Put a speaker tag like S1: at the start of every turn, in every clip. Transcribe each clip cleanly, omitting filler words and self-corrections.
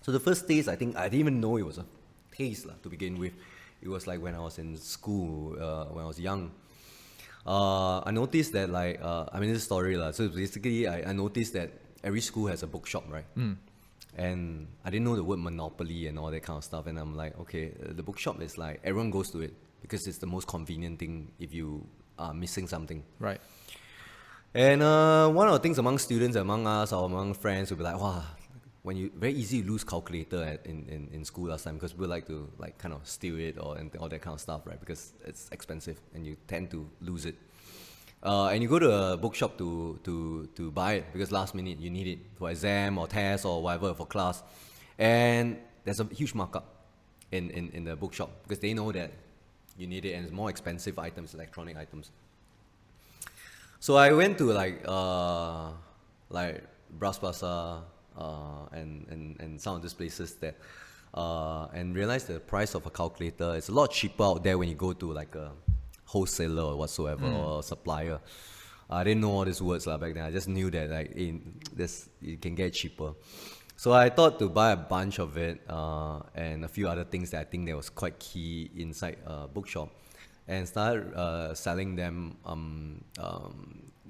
S1: So the first taste, I think I didn't even know it was a taste to begin with. It was like when I was in school, when I was young. I noticed that this is a story So basically, I noticed that every school has a bookshop, right? And I didn't know the word monopoly and all that kind of stuff. And I'm like, okay, the bookshop is like everyone goes to it because it's the most convenient thing if you are missing something.
S2: Right.
S1: And one of the things among students, among us, or among friends, would be like, wow, when you very easy to lose calculator in school last time because we like to kind of steal it and all that kind of stuff, right? Because it's expensive and you tend to lose it. And you go to a bookshop to buy it because last minute you need it for exam or test or whatever for class. And there's a huge markup in the bookshop because they know that you need it and it's more expensive items, electronic items. So I went to Bras Basah and some of these places that and realized the price of a calculator is a lot cheaper out there when you go to like a wholesaler or whatsoever or a supplier. I didn't know all these words back then. I just knew that you can get it cheaper. So I thought to buy a bunch of it and a few other things that I think that was quite key inside a bookshop, and started selling them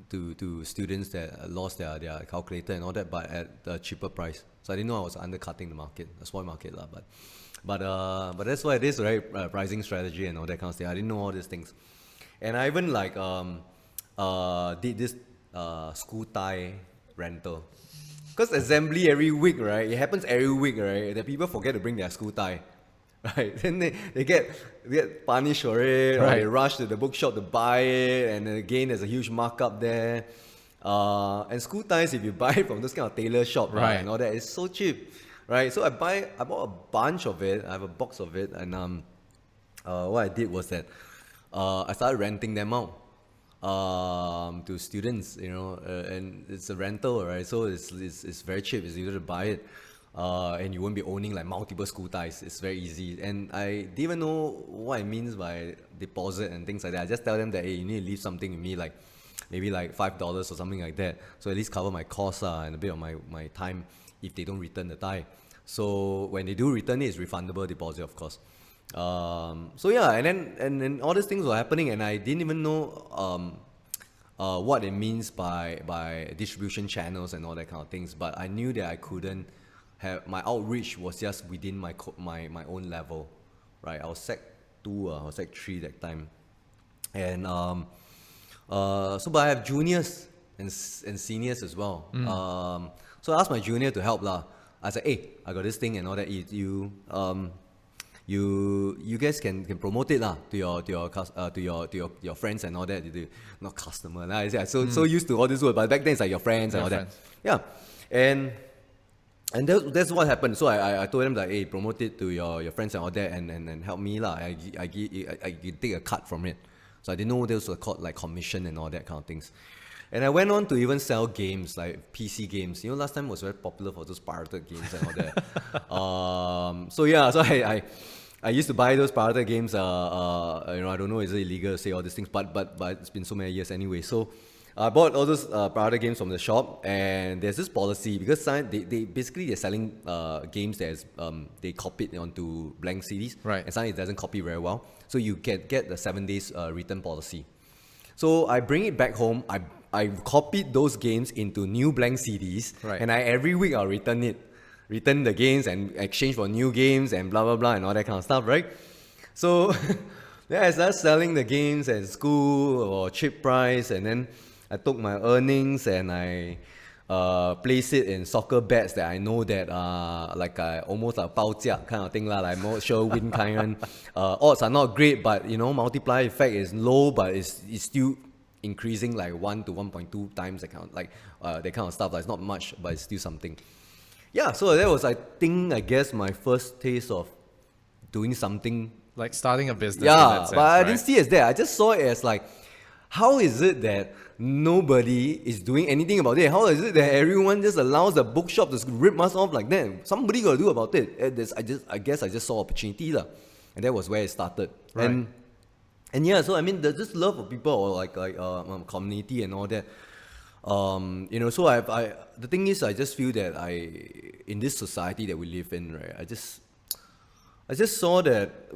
S1: to students that lost their calculator and all that, but at a cheaper price. So I didn't know I was undercutting the market, the spoil market but that's why it is, right? Pricing strategy and all that kind of stuff. I didn't know all these things, and I even did this school tie rental. Because assembly every week, right? It happens every week, right? That people forget to bring their school tie, right? Then they get punished for it, or they rush to the bookshop to buy it, and then again there's a huge markup there. And school ties, if you buy it from those kind of tailor shop, right, and all that, it's so cheap, right? So I bought a bunch of it. I have a box of it, and what I did was that I started renting them out to students, and it's a rental, right? So it's very cheap. It's easy to buy it, and you won't be owning like multiple school ties. It's very easy. And I didn't even know what it means by deposit and things like that. I just tell them that, hey, you need to leave something with me, like maybe like $5 or something like that, so at least cover my costs and a bit of my time if they don't return the tie. So when they do return it, it's refundable deposit, of course. So yeah, and then all these things were happening, and I didn't even know what it means by distribution channels and all that kind of things. But I knew that I couldn't have, my outreach was just within my own level, right? I was Sec 2 or Sec 3 that time, and but I have juniors and seniors as well. So I asked my junior to help lah. I said, hey, I got this thing and all that. You guys can promote it to your friends and all that. Not customer. I say, so used to all this word, but back then it's like your friends and all that. Yeah, and that's what happened. So I told them that, hey, promote it to your friends and all that, and help me lah. I take a cut from it. So I didn't know those were called like commission and all that kind of things. And I went on to even sell games, like PC games. Last time was very popular for those pirated games and all that. So I used to buy those pirated games. I don't know, is it illegal to say all these things, but it's been so many years anyway. So I bought all those pirated games from the shop, and there's this policy because they're selling games that they copied onto blank CDs,
S2: right?
S1: And sometimes it doesn't copy very well, so you get the 7 days return policy. So I bring it back home. I copied those games into new blank CDs,
S2: right?
S1: And every week I'll return the games and exchange for new games and blah blah blah and all that kind of stuff, right? So then I started selling the games at school or cheap price, and then I took my earnings and I place it in soccer bets that I know that almost like 包价 kind of thing lah, like more sure win kind. Odds are not great, but multiplier effect is low, but it's still increasing like 1 to 1.2 times that kind of stuff. Like, it's not much, but it's still something. Yeah, so that was, I guess, my first taste of doing something.
S2: Like starting a business.
S1: Yeah,
S2: in that sense,
S1: but I didn't see it as that. I just saw it as like, how is it that nobody is doing anything about it? How is it that everyone just allows the bookshop to rip us off like that? Somebody got to do about it. I guess I just saw opportunity lah, and that was where it started.
S2: Right.
S1: And yeah, so I mean, this love of people or like community and all that. So the thing is, I just feel that in this society that we live in, right, I just saw that